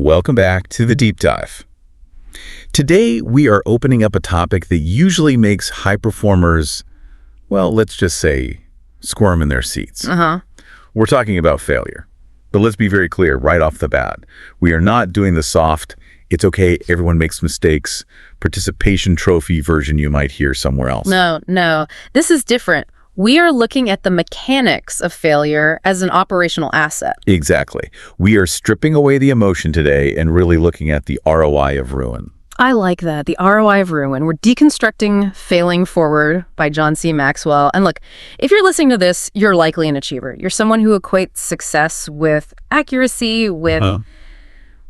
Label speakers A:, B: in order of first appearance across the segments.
A: Welcome back to the Deep Dive. Today, we are opening up a topic that usually makes high performers, well, let's just say, squirm in their seats. We're talking about failure. But let's be very clear right off the bat. We are not doing the soft, it's okay, everyone makes mistakes, participation trophy version you might hear somewhere else.
B: No. This is different. We are looking at the mechanics of failure as an operational asset.
A: Exactly. We are stripping away the emotion today and really looking at the ROI of ruin.
B: I like that, the ROI of ruin. We're deconstructing Failing Forward by John C. Maxwell. And look, if you're listening to this, you're likely an achiever. You're someone who equates success with accuracy,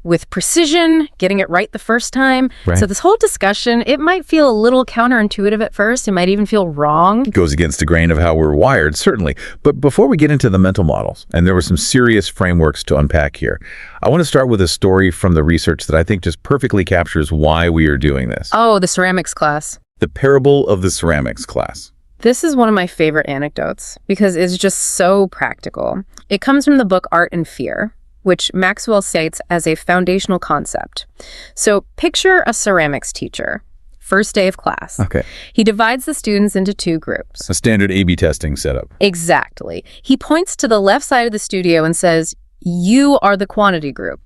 B: with precision, getting it right the first time.
A: Right.
B: So this whole discussion, it might feel a little counterintuitive at first. It might even feel wrong.
A: It goes against the grain of how we're wired, certainly. But before we get into the mental models, and there were some serious frameworks to unpack here, I want to start with a story from the research that I think just perfectly captures why we are doing this.
B: Oh, the ceramics class.
A: The parable of the ceramics class.
B: This is one of my favorite anecdotes because it's just so practical. It comes from the book Art and Fear, which Maxwell cites as a foundational concept. So picture a ceramics teacher, first day of class.
A: Okay.
B: He divides the students into two groups.
A: A standard A/B testing setup.
B: Exactly. He points to the left side of the studio and says, "You are the quantity group."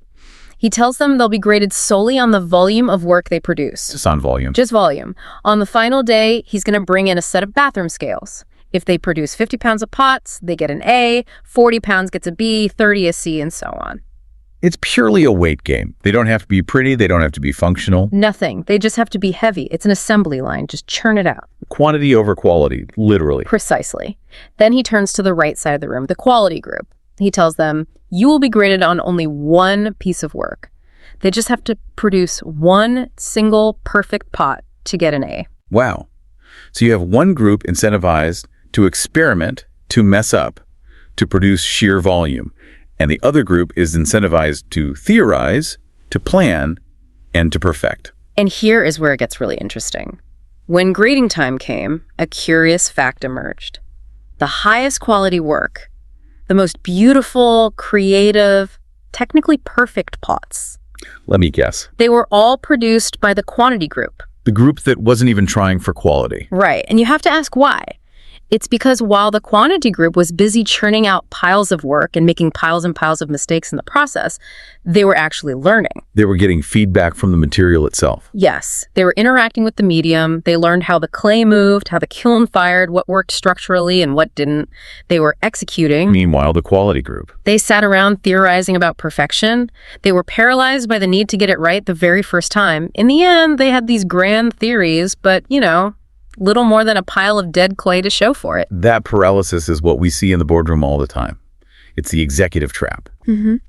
B: He tells them they'll be graded solely on the volume of work they produce.
A: Just on volume.
B: Just volume. On the final day, he's going to bring in a set of bathroom scales. If they produce 50 pounds of pots, they get an A, 40 pounds gets a B, 30 a C, and so on.
A: It's purely a weight game. They don't have to be pretty. They don't have to be functional.
B: Nothing. They just have to be heavy. It's an assembly line. Just churn it out.
A: Quantity over quality, literally.
B: Precisely. Then he turns to the right side of the room, the quality group. He tells them, you will be graded on only one piece of work. They just have to produce one single perfect pot to get an A.
A: Wow. So you have one group incentivized to experiment, to mess up, to produce sheer volume. And the other group is incentivized to theorize, to plan, and to perfect.
B: And here is where it gets really interesting. When grading time came, a curious fact emerged. The highest quality work, the most beautiful, creative, technically perfect pots.
A: Let me guess.
B: They were all produced by the quantity group.
A: The group that wasn't even trying for quality.
B: Right. And you have to ask why. It's because while the quantity group was busy churning out piles of work and making piles and piles of mistakes in the process, they were actually learning.
A: They were getting feedback from the material itself.
B: Yes. They were interacting with the medium. They learned how the clay moved, how the kiln fired, what worked structurally and what didn't. They were executing.
A: Meanwhile, the quality group.
B: They sat around theorizing about perfection. They were paralyzed by the need to get it right the very first time. In the end, they had these grand theories, but, little more than a pile of dead clay to show for it.
A: That paralysis is what we see in the boardroom all the time. It's the executive trap. You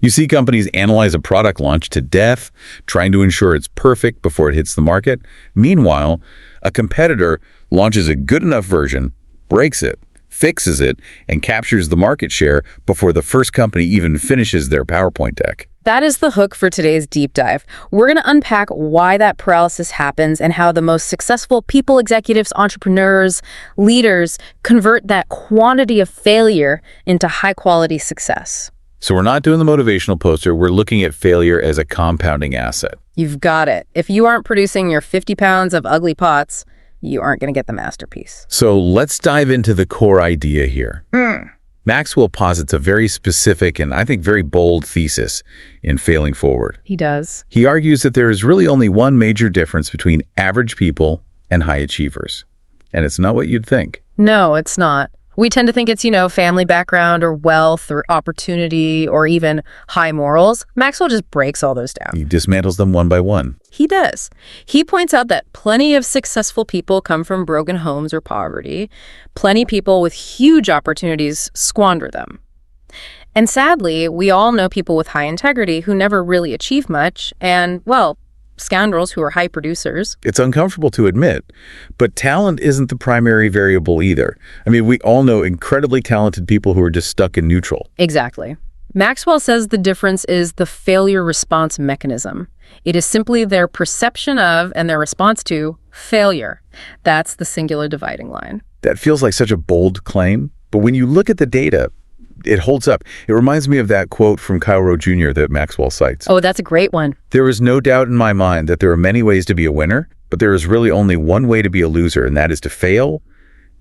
A: see companies analyze a product launch to death, trying to ensure it's perfect before it hits the market. Meanwhile, a competitor launches a good enough version, breaks it, fixes it, and captures the market share before the first company even finishes their PowerPoint deck.
B: That is the hook for today's deep dive. We're going to unpack why that paralysis happens and how the most successful people, executives, entrepreneurs, leaders convert that quantity of failure into high-quality success.
A: So we're not doing the motivational poster. We're looking at failure as a compounding asset.
B: You've got it. If you aren't producing your 50 pounds of ugly pots, you aren't going to get the masterpiece.
A: So let's dive into the core idea here. Maxwell posits a very specific and I think very bold thesis in Failing Forward.
B: He does.
A: He argues that there is really only one major difference between average people and high achievers. And it's not what you'd think.
B: No, it's not. We tend to think it's, family background or wealth or opportunity or even high morals. Maxwell just breaks all those down.
A: He dismantles them one by one.
B: He does. He points out that plenty of successful people come from broken homes or poverty. Plenty of people with huge opportunities squander them. And sadly, we all know people with high integrity who never really achieve much and, scoundrels who are high producers.
A: It's uncomfortable to admit, but talent isn't the primary variable either. I mean, we all know incredibly talented people who are just stuck in neutral.
B: Exactly. Maxwell says the difference is the failure response mechanism. It is simply their perception of and their response to failure. That's the singular dividing line.
A: That feels like such a bold claim, but when you look at the data, it holds up. It reminds me of that quote from Kyle Rowe Jr. that Maxwell cites.
B: Oh, that's a great one.
A: There is no doubt in my mind that there are many ways to be a winner, but there is really only one way to be a loser, and that is to fail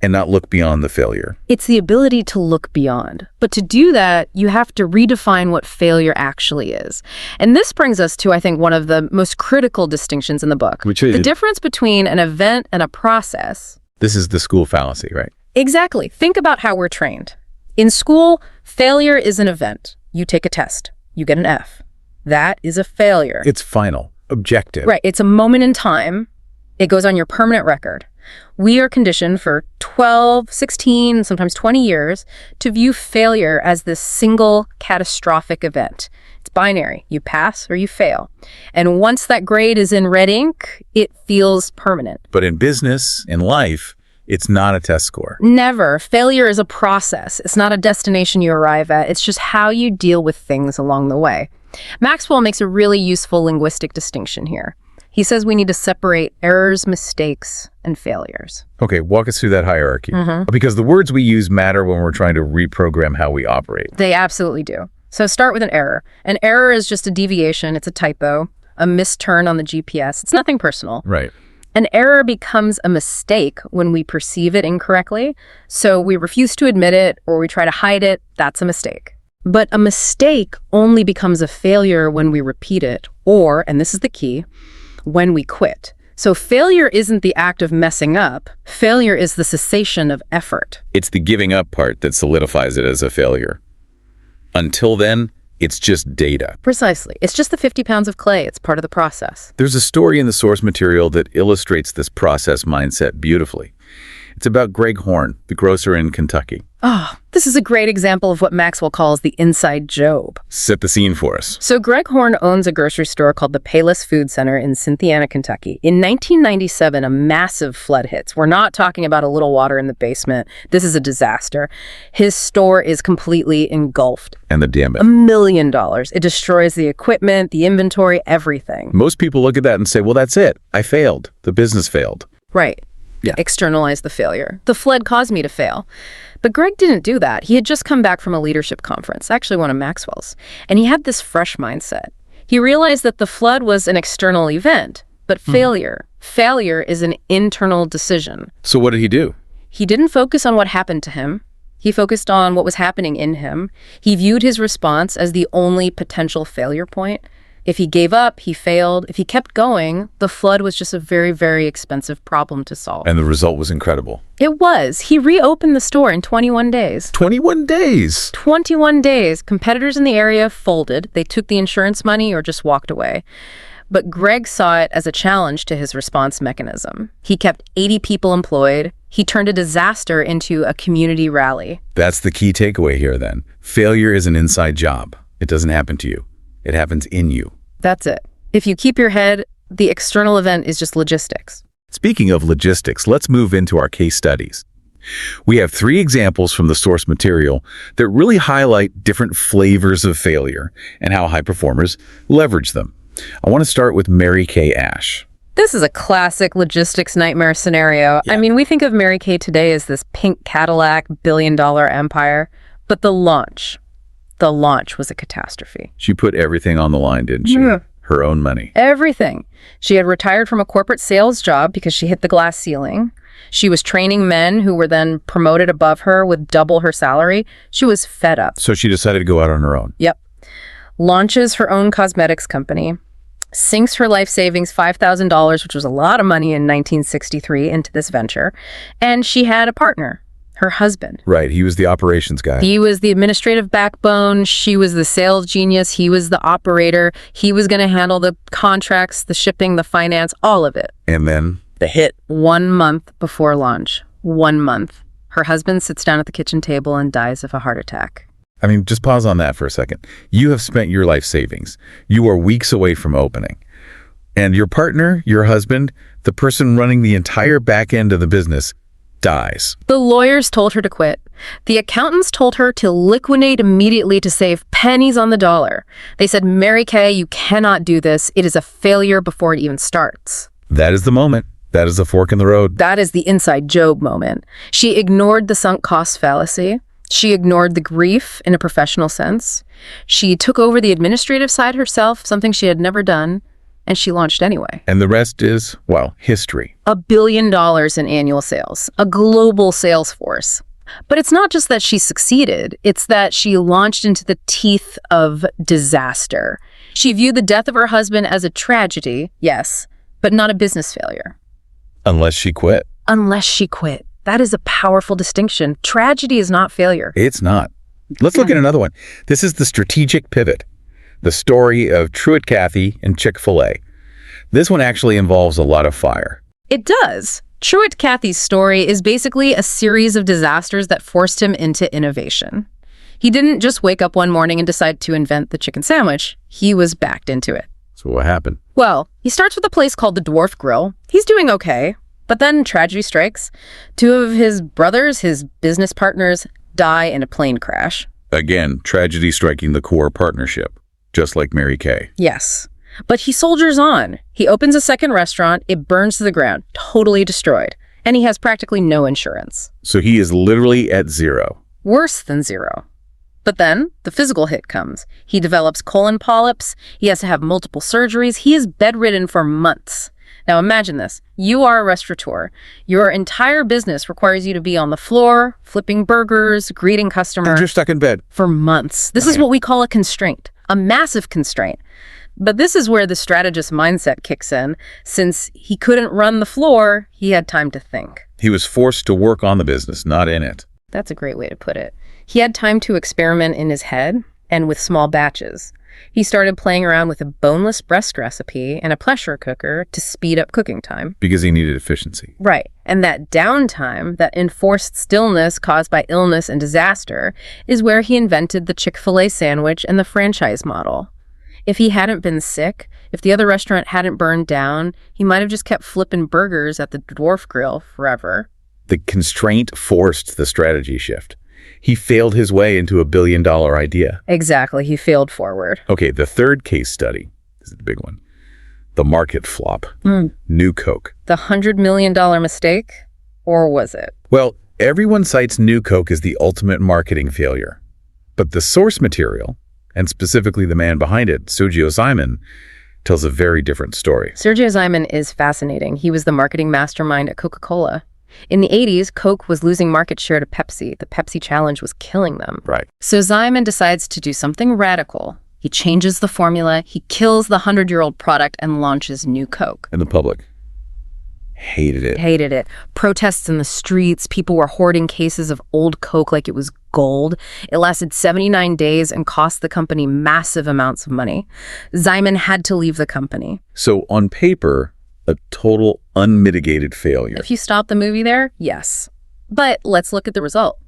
A: and not look beyond the failure.
B: It's the ability to look beyond. But to do that, you have to redefine what failure actually is. And this brings us to, I think, one of the most critical distinctions in the book.
A: Which is?
B: The difference between an event and a process.
A: This is the school fallacy, right?
B: Exactly. Think about how we're trained. In school, failure is an event. You take a test. You get an F. That is a failure.
A: It's final, objective.
B: Right. It's a moment in time. It goes on your permanent record. We are conditioned for 12, 16, sometimes 20 years to view failure as this single catastrophic event. It's binary. You pass or you fail. And once that grade is in red ink, it feels permanent.
A: But in business, in life, it's not a test score.
B: Never. Failure is a process. It's not a destination you arrive at. It's just how you deal with things along the way. Maxwell makes a really useful linguistic distinction here. He says we need to separate errors, mistakes, and failures.
A: Okay, walk us through that hierarchy. Because the words we use matter when we're trying to reprogram how we operate.
B: They absolutely do. So start with an error. An error is just a deviation. It's a typo, a misturn on the GPS. It's nothing personal.
A: Right.
B: An error becomes a mistake when we perceive it incorrectly. So we refuse to admit it or we try to hide it. That's a mistake. But a mistake only becomes a failure when we repeat it or, and this is the key, when we quit. So failure isn't the act of messing up. Failure is the cessation of effort.
A: It's the giving up part that solidifies it as a failure. Until then, it's just data.
B: Precisely. It's just the 50 pounds of clay. It's part of the process.
A: There's a story in the source material that illustrates this process mindset beautifully. It's about Greg Horn, the grocer in Kentucky.
B: Oh, this is a great example of what Maxwell calls the inside job.
A: Set the scene for us.
B: So Greg Horn owns a grocery store called the Payless Food Center in Cynthiana, Kentucky. In 1997, a massive flood hits. We're not talking about a little water in the basement. This is a disaster. His store is completely engulfed.
A: And the damage.
B: $1 million. It destroys the equipment, the inventory, everything.
A: Most people look at that and say, well, that's it. I failed. The business failed.
B: Right.
A: Yeah.
B: Externalize the failure. The flood caused me to fail. But Greg didn't do that. He had just come back from a leadership conference, actually one of Maxwell's, and he had this fresh mindset. He realized that the flood was an external event, but failure is an internal decision.
A: So what did he do?
B: He didn't focus on what happened to him. He focused on what was happening in him. He viewed his response as the only potential failure point. If he gave up, he failed. If he kept going, the flood was just a very, very expensive problem to solve.
A: And the result was incredible.
B: It was. He reopened the store in 21 days.
A: 21 days?
B: 21 days. Competitors in the area folded. They took the insurance money or just walked away. But Greg saw it as a challenge to his response mechanism. He kept 80 people employed. He turned a disaster into a community rally.
A: That's the key takeaway here then. Failure is an inside job. It doesn't happen to you. It happens in you.
B: That's it. If you keep your head, the external event is just logistics.
A: Speaking of logistics, let's move into our case studies. We have 3 examples from the source material that really highlight different flavors of failure and how high performers leverage them. I want to start with Mary Kay Ash.
B: This is a classic logistics nightmare scenario.
A: Yeah.
B: I mean, we think of Mary Kay today as this pink Cadillac billion-dollar empire, but the launch was a catastrophe.
A: She put everything on the line, didn't she?
B: Yeah.
A: Her own money.
B: Everything. She had retired from a corporate sales job because she hit the glass ceiling. She was training men who were then promoted above her with double her salary. She was fed up.
A: So she decided to go out on her own.
B: Yep. Launches her own cosmetics company, sinks her life savings $5,000, which was a lot of money in 1963, into this venture. And she had a partner. Her husband.
A: Right, he was the operations guy.
B: He was the administrative backbone. She was the sales genius. He was the operator. He was going to handle the contracts, the shipping, the finance, all of it.
A: And then? The hit.
B: 1 month before launch. 1 month. Her husband sits down at the kitchen table and dies of a heart attack.
A: I mean, just pause on that for a second. You have spent your life savings. You are weeks away from opening. And your partner, your husband, the person running the entire back end of the business, dies.
B: The lawyers told her to quit. The accountants told her to liquidate immediately to save pennies on the dollar. They said, Mary Kay, you cannot do this. It is a failure before it even starts.
A: That is the moment. That is the fork in the road.
B: That is the inside job moment. She ignored the sunk cost fallacy. She ignored the grief in a professional sense. She took over the administrative side herself, something she had never done, and she launched anyway.
A: And the rest is, well, history.
B: $1 billion in annual sales, a global sales force. But it's not just that she succeeded, it's that she launched into the teeth of disaster. She viewed the death of her husband as a tragedy, yes, but not a business failure.
A: Unless she quit.
B: Unless she quit. That is a powerful distinction. Tragedy is not failure.
A: It's not. Let's look at another one. This is the strategic pivot. The story of Truett Cathy and Chick-fil-A. This one actually involves a lot of fire.
B: It does. Truett Cathy's story is basically a series of disasters that forced him into innovation. He didn't just wake up one morning and decide to invent the chicken sandwich. He was backed into it.
A: So what happened?
B: Well, he starts with a place called the Dwarf Grill. He's doing okay, but then tragedy strikes. 2 of his brothers, his business partners, die in a plane crash.
A: Again, tragedy striking the core partnership, just like Mary Kay.
B: Yes. But he soldiers on. He opens a second restaurant, it burns to the ground, totally destroyed. And he has practically no insurance.
A: So he is literally at zero.
B: Worse than zero. But then the physical hit comes. He develops colon polyps. He has to have multiple surgeries. He is bedridden for months. Now imagine this. You are a restaurateur. Your entire business requires you to be on the floor, flipping burgers, greeting customers.
A: And you're stuck in bed.
B: For months. This is what we call a constraint. A massive constraint. But this is where the strategist mindset kicks in. Since he couldn't run the floor, he had time to think.
A: He was forced to work on the business, not in it.
B: That's a great way to put it. He had time to experiment in his head and with small batches. He started playing around with a boneless breast recipe and a pressure cooker to speed up cooking time.
A: Because he needed efficiency.
B: Right. And that downtime, that enforced stillness caused by illness and disaster, is where he invented the Chick-fil-A sandwich and the franchise model. If he hadn't been sick, if the other restaurant hadn't burned down, he might have just kept flipping burgers at the Dwarf Grill forever.
A: The constraint forced the strategy shift. He failed his way into a billion-dollar idea.
B: Exactly. He failed forward.
A: Okay, the third case study. This is the big one. The market flop. New Coke.
B: The $100 million mistake? Or was it?
A: Well, everyone cites New Coke as the ultimate marketing failure. But the source material, and specifically the man behind it, Sergio Simon, tells a very different story.
B: Sergio Simon is fascinating. He was the marketing mastermind at Coca-Cola. In the 80s, Coke was losing market share to Pepsi. The Pepsi challenge was killing them.
A: Right.
B: So Simon decides to do something radical. He changes the formula, he kills the 100-year-old product, and launches New Coke.
A: And the public hated it.
B: Hated it. Protests in the streets. People were hoarding cases of old Coke like it was gold. It lasted 79 days and cost the company massive amounts of money. Simon had to leave the company.
A: So on paper, a total unmitigated failure.
B: If you stop the movie there, yes. But let's look at the result.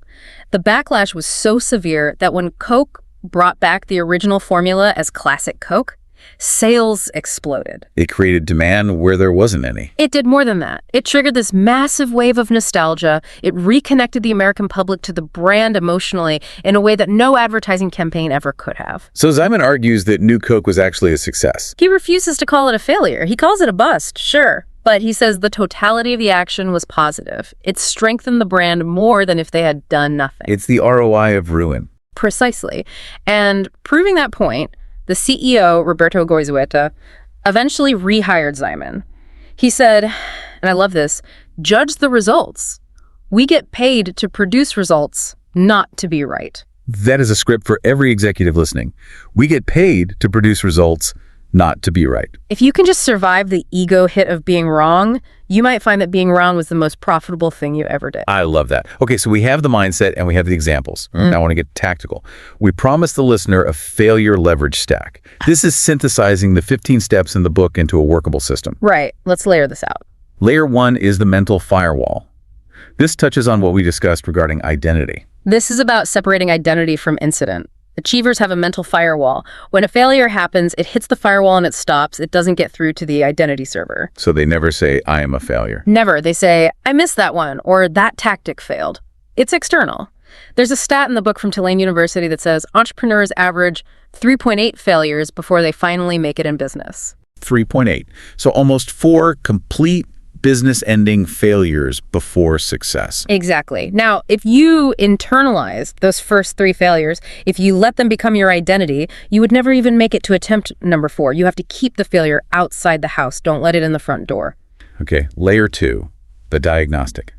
B: The backlash was so severe that when Coke brought back the original formula as classic Coke, sales exploded.
A: It created demand where there wasn't any.
B: It did more than that. It triggered this massive wave of nostalgia. It reconnected the American public to the brand emotionally in a way that no advertising campaign ever could have.
A: So Simon argues that New Coke was actually a success.
B: He refuses to call it a failure. He calls it a bust, sure. But he says the totality of the action was positive. It strengthened the brand more than if they had done nothing.
A: It's the ROI of ruin.
B: Precisely. And proving that point, the CEO, Roberto Goizueta, eventually rehired Simon. He said, and I love this, "Judge the results. We get paid to produce results, not to be right."
A: That is a script for every executive listening. We get paid to produce results, not to be right.
B: If you can just survive the ego hit of being wrong, you might find that being wrong was the most profitable thing you ever did.
A: I love that. Okay, so we have the mindset and we have the examples. Now I want to get tactical. We promised the listener a failure leverage stack. This is synthesizing the 15 steps in the book into a workable system.
B: Right. Let's layer this out.
A: Layer 1 is the mental firewall. This touches on what we discussed regarding identity.
B: This is about separating identity from incident. Achievers have a mental firewall. When a failure happens, it hits the firewall and it stops. It doesn't get through to the identity server.
A: So they never say, I am a failure.
B: Never. They say, I missed that one, or that tactic failed. It's external. There's a stat in the book from Tulane University that says entrepreneurs average 3.8 failures before they finally make it in business.
A: 3.8. So almost 4 complete business-ending failures before success.
B: Exactly. Now, if you internalize those first 3 failures, if you let them become your identity, you would never even make it to attempt number 4. You have to keep the failure outside the house. Don't let it in the front door.
A: Okay, layer 2, the diagnostic.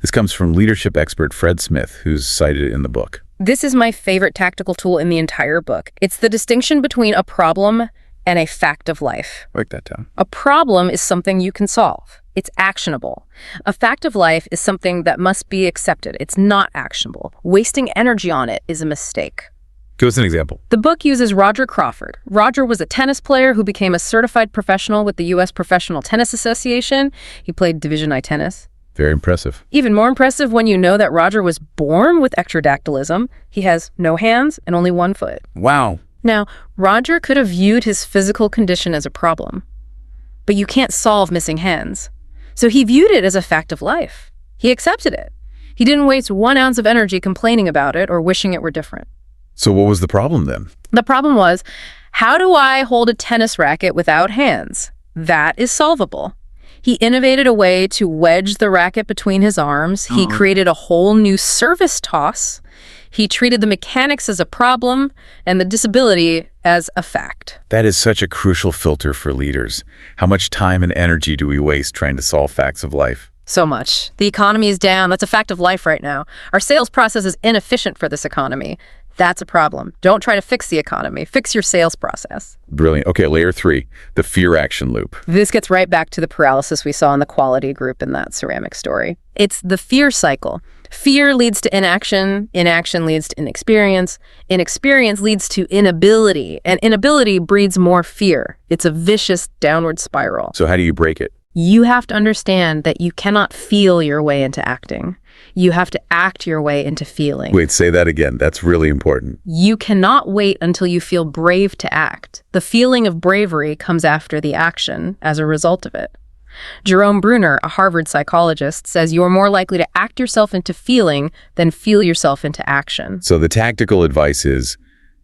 A: This comes from leadership expert Fred Smith, who's cited in the book.
B: This is my favorite tactical tool in the entire book. It's the distinction between a problem and a fact of life.
A: Write that down.
B: A problem is something you can solve. It's actionable. A fact of life is something that must be accepted. It's not actionable. Wasting energy on it is a mistake.
A: Give us an example.
B: The book uses Roger Crawford. Roger was a tennis player who became a certified professional with the U.S. Professional Tennis Association. He played Division I tennis.
A: Very impressive.
B: Even more impressive when you know that Roger was born with ectrodactylism. He has no hands and only 1 foot.
A: Wow.
B: Now, Roger could have viewed his physical condition as a problem, but you can't solve missing hands. So he viewed it as a fact of life. He accepted it. He didn't waste 1 ounce of energy complaining about it or wishing it were different.
A: So what was the problem then?
B: The problem was, how do I hold a tennis racket without hands? That is solvable. He innovated a way to wedge the racket between his arms. He created a whole new service toss. He treated the mechanics as a problem and the disability as a fact.
A: That is such a crucial filter for leaders. How much time and energy do we waste trying to solve facts of life?
B: So much. The economy is down. That's a fact of life right now. Our sales process is inefficient for this economy. That's a problem. Don't try to fix the economy. Fix your sales process.
A: Brilliant. Okay, layer 3, the fear action loop.
B: This gets right back to the paralysis we saw in the quality group in that ceramic story. It's the fear cycle. Fear leads to inaction. Inaction leads to inexperience. Inexperience leads to inability. And inability breeds more fear. It's a vicious downward spiral.
A: So how do you break it?
B: You have to understand that you cannot feel your way into acting. You have to act your way into feeling.
A: Wait, say that again. That's really important.
B: You cannot wait until you feel brave to act. The feeling of bravery comes after the action as a result of it. Jerome Bruner, a Harvard psychologist, says you are more likely to act yourself into feeling than feel yourself into action.
A: So the tactical advice is,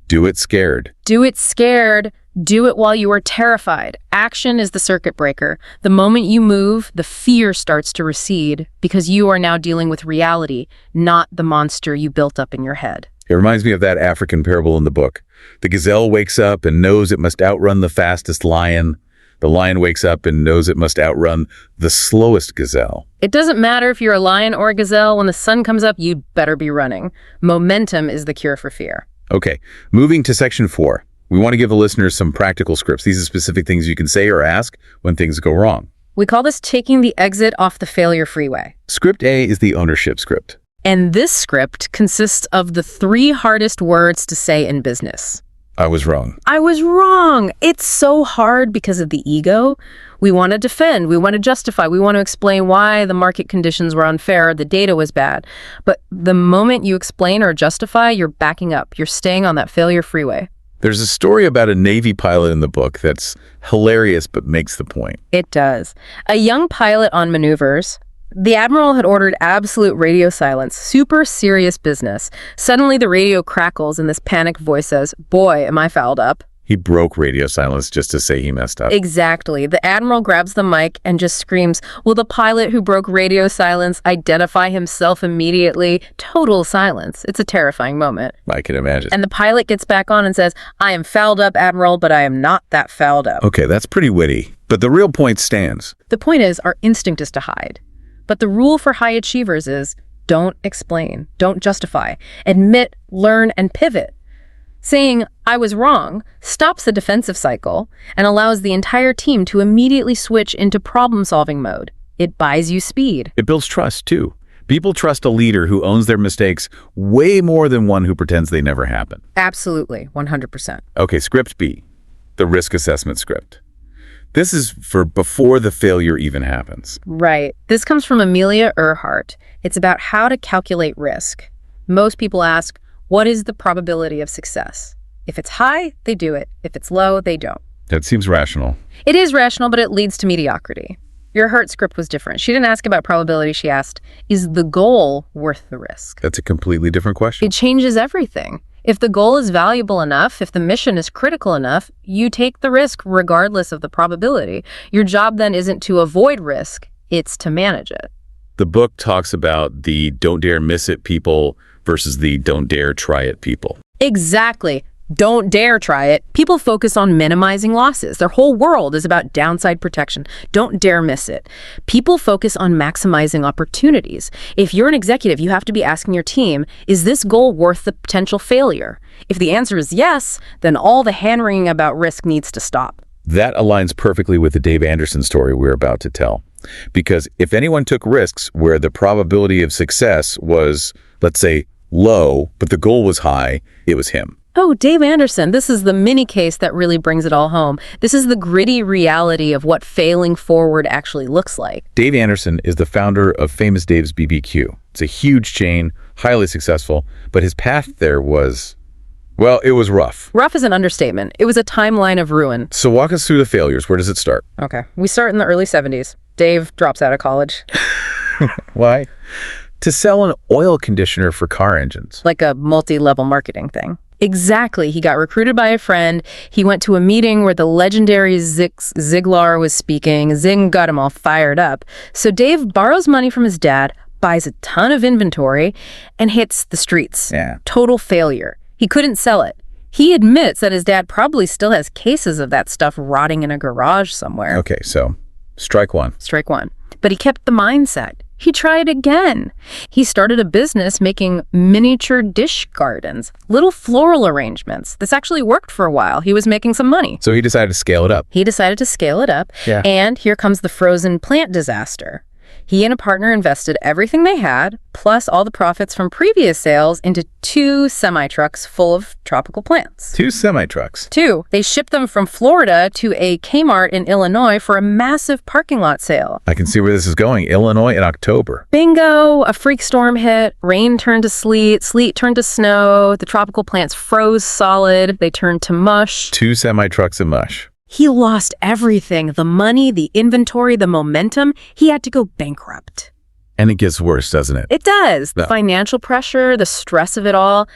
A: do it scared.
B: Do it scared. Do it while you are terrified. Action is the circuit breaker. The moment you move, the fear starts to recede because you are now dealing with reality, not the monster you built up in your head.
A: It reminds me of that African parable in the book. The gazelle wakes up and knows it must outrun the fastest lion. The lion wakes up and knows it must outrun the slowest gazelle.
B: It doesn't matter if you're a lion or a gazelle. When the sun comes up, you'd better be running. Momentum is the cure for fear.
A: Okay, moving to section 4. We want to give the listeners some practical scripts. These are specific things you can say or ask when things go wrong.
B: We call this taking the exit off the failure freeway.
A: Script A is the ownership script.
B: And this script consists of the 3 hardest words to say in business.
A: I was wrong.
B: I was wrong. It's so hard because of the ego. We want to defend. We want to justify. We want to explain why the market conditions were unfair, the data was bad. But the moment you explain or justify, you're backing up. You're staying on that failure freeway.
A: There's a story about a Navy pilot in the book that's hilarious but makes the point.
B: It does. A young pilot on maneuvers. The admiral had ordered absolute radio silence, super serious business. Suddenly the radio crackles and this panicked voice says, "Boy, am I fouled up."
A: He broke radio silence just to say he messed up.
B: Exactly. The admiral grabs the mic and just screams, "Will the pilot who broke radio silence identify himself immediately?" Total silence. It's a terrifying moment.
A: I can imagine.
B: And the pilot gets back on and says, "I am fouled up, Admiral, but I am not that fouled up."
A: Okay, that's pretty witty. But the real point stands.
B: The point is, our instinct is to hide. But the rule for high achievers is don't explain, don't justify, admit, learn, and pivot. Saying, "I was wrong," stops the defensive cycle and allows the entire team to immediately switch into problem-solving mode. It buys you speed.
A: It builds trust, too. People trust a leader who owns their mistakes way more than one who pretends they never happen.
B: Absolutely, 100%.
A: Okay, script B, the risk assessment script. This is for before the failure even happens.
B: Right. This comes from Amelia Earhart. It's about how to calculate risk. Most people ask, what is the probability of success? If it's high, they do it. If it's low, they don't.
A: That seems rational.
B: It is rational, but it leads to mediocrity. Your Hurt script was different. She didn't ask about probability. She asked, is the goal worth the risk?
A: That's a completely different question.
B: It changes everything. If the goal is valuable enough, if the mission is critical enough, you take the risk regardless of the probability. Your job then isn't to avoid risk. it's to manage it.
A: The book talks about the don't dare miss it people versus the don't dare try it people.
B: Exactly. Don't dare try it. People focus on minimizing losses. Their whole world is about downside protection. Don't dare miss it. People focus on maximizing opportunities. If you're an executive, you have to be asking your team, is this goal worth the potential failure? If the answer is yes, then all the hand-wringing about risk needs to stop.
A: That aligns perfectly with the Dave Anderson story we're about to tell. Because if anyone took risks where the probability of success was, let's say, low, but the goal was high, it was him.
B: Oh, Dave Anderson, this is the mini case that really brings it all home. This is the gritty reality of what failing forward actually looks like.
A: Dave Anderson is the founder of Famous Dave's BBQ. It's a huge chain, highly successful, but his path there was, well, it was rough.
B: Rough is an understatement. It was a timeline of ruin.
A: So walk us through the failures. Where does it start?
B: Okay, we start in the early 70s. Dave drops out of college.
A: Why? To sell an oil conditioner for car engines.
B: Like a multi-level marketing thing. Exactly. He got recruited by a friend. He went to a meeting where the legendary Zig Ziglar was speaking. Zig got him all fired up. So Dave borrows money from his dad, buys a ton of inventory, and hits the streets.
A: Yeah.
B: Total failure. He couldn't sell it. He admits that his dad probably still has cases of that stuff rotting in a garage somewhere.
A: Okay, so strike one.
B: Strike one. But he kept the mindset. He tried again. He started a business making miniature dish gardens, little floral arrangements. This actually worked for a while. He was making some money.
A: So he decided to scale it up.
B: He decided to scale it up.
A: Yeah.
B: And here comes the frozen plant disaster. He and a partner invested everything they had, plus all the profits from previous sales, into 2 semi-trucks full of tropical plants.
A: 2 semi-trucks.
B: 2. They shipped them from Florida to a Kmart in Illinois for a massive parking lot sale.
A: I can see where this is going. Illinois in October.
B: Bingo! A freak storm hit. Rain turned to sleet. Sleet turned to snow. The tropical plants froze solid. They turned to mush.
A: 2 semi-trucks of mush.
B: He lost everything. The money, the inventory, the momentum. He had to go bankrupt.
A: And it gets worse, doesn't it?
B: It does.
A: No.
B: The financial pressure, the stress of it all.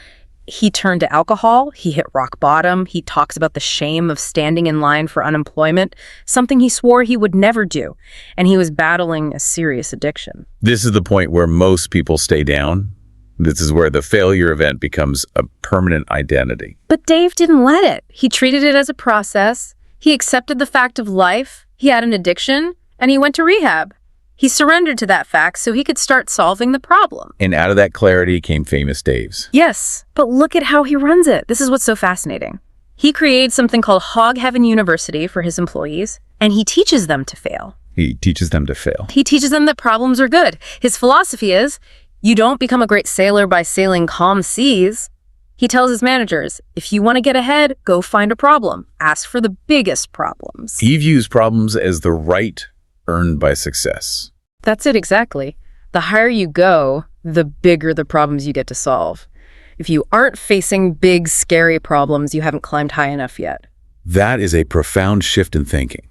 B: He turned to alcohol. He hit rock bottom. He talks about the shame of standing in line for unemployment, something he swore he would never do. And he was battling a serious addiction.
A: This is the point where most people stay down. This is where the failure event becomes a permanent identity.
B: But Dave didn't let it. He treated it as a process. He accepted the fact of life. He had an addiction, and he went to rehab. He surrendered to that fact so he could start solving the problem.
A: And out of that clarity came Famous Dave's.
B: Yes, but look at how he runs it. This is what's so fascinating. He creates something called Hog Heaven University for his employees, and he teaches them to fail.
A: He teaches them to fail.
B: He teaches them that problems are good. His philosophy is, you don't become a great sailor by sailing calm seas. He tells his managers, if you want to get ahead, go find a problem. Ask for the biggest problems.
A: He views problems as the right earned by success.
B: That's it exactly. The higher you go, the bigger the problems you get to solve. If you aren't facing big, scary problems, you haven't climbed high enough yet.
A: That is a profound shift in thinking.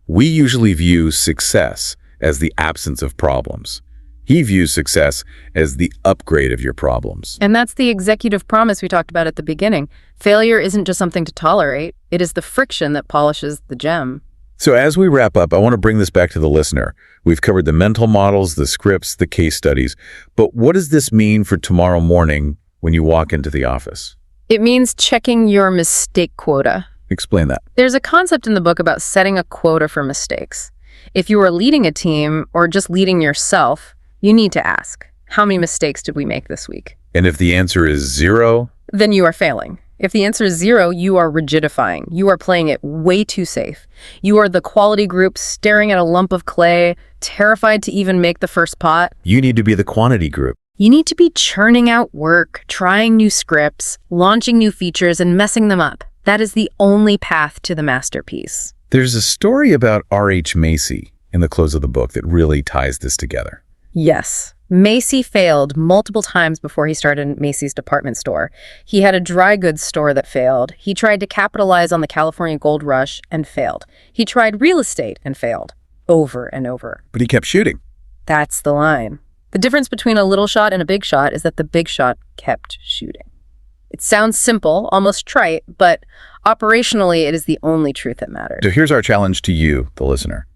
A: We usually view success as the absence of problems. He views success as the upgrade of your problems.
B: And that's the executive promise we talked about at the beginning. Failure isn't just something to tolerate. It is the friction that polishes the gem.
A: So as we wrap up, I want to bring this back to the listener. We've covered the mental models, the scripts, the case studies. But what does this mean for tomorrow morning when you walk into the office?
B: It means checking your mistake quota.
A: Explain that.
B: There's a concept in the book about setting a quota for mistakes. If you are leading a team or just leading yourself, you need to ask, how many mistakes did we make this week?
A: And if the answer is 0,
B: then you are failing. If the answer is 0, you are rigidifying. You are playing it way too safe. You are the quality group staring at a lump of clay, terrified to even make the first pot.
A: you need to be the quantity group.
B: You need to be churning out work, trying new scripts, launching new features, and messing them up. That is the only path to the masterpiece.
A: There's a story about R.H. Macy in the close of the book that really ties this together.
B: Yes. Macy failed multiple times before he started Macy's department store. He had a dry goods store that failed. He tried to capitalize on the California gold rush and failed. He tried real estate and failed over and over.
A: But he kept shooting.
B: That's the line. The difference between a little shot and a big shot is that the big shot kept shooting. It sounds simple, almost trite, but operationally it is the only truth that matters.
A: So here's our challenge to you, the listener.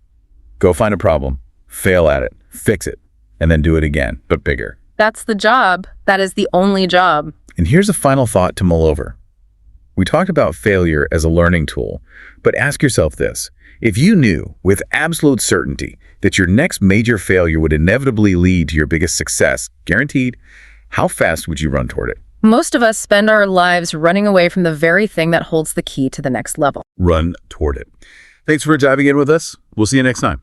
A: Go find a problem. fail at it, fix it, and then do it again, but bigger.
B: That's the job. That is the only job.
A: And here's a final thought to mull over. We talked about failure as a learning tool, but ask yourself this. If you knew with absolute certainty that your next major failure would inevitably lead to your biggest success, guaranteed, how fast would you run toward it?
B: Most of us spend our lives running away from the very thing that holds the key to the next level.
A: Run toward it. Thanks for diving in with us. We'll see you next time.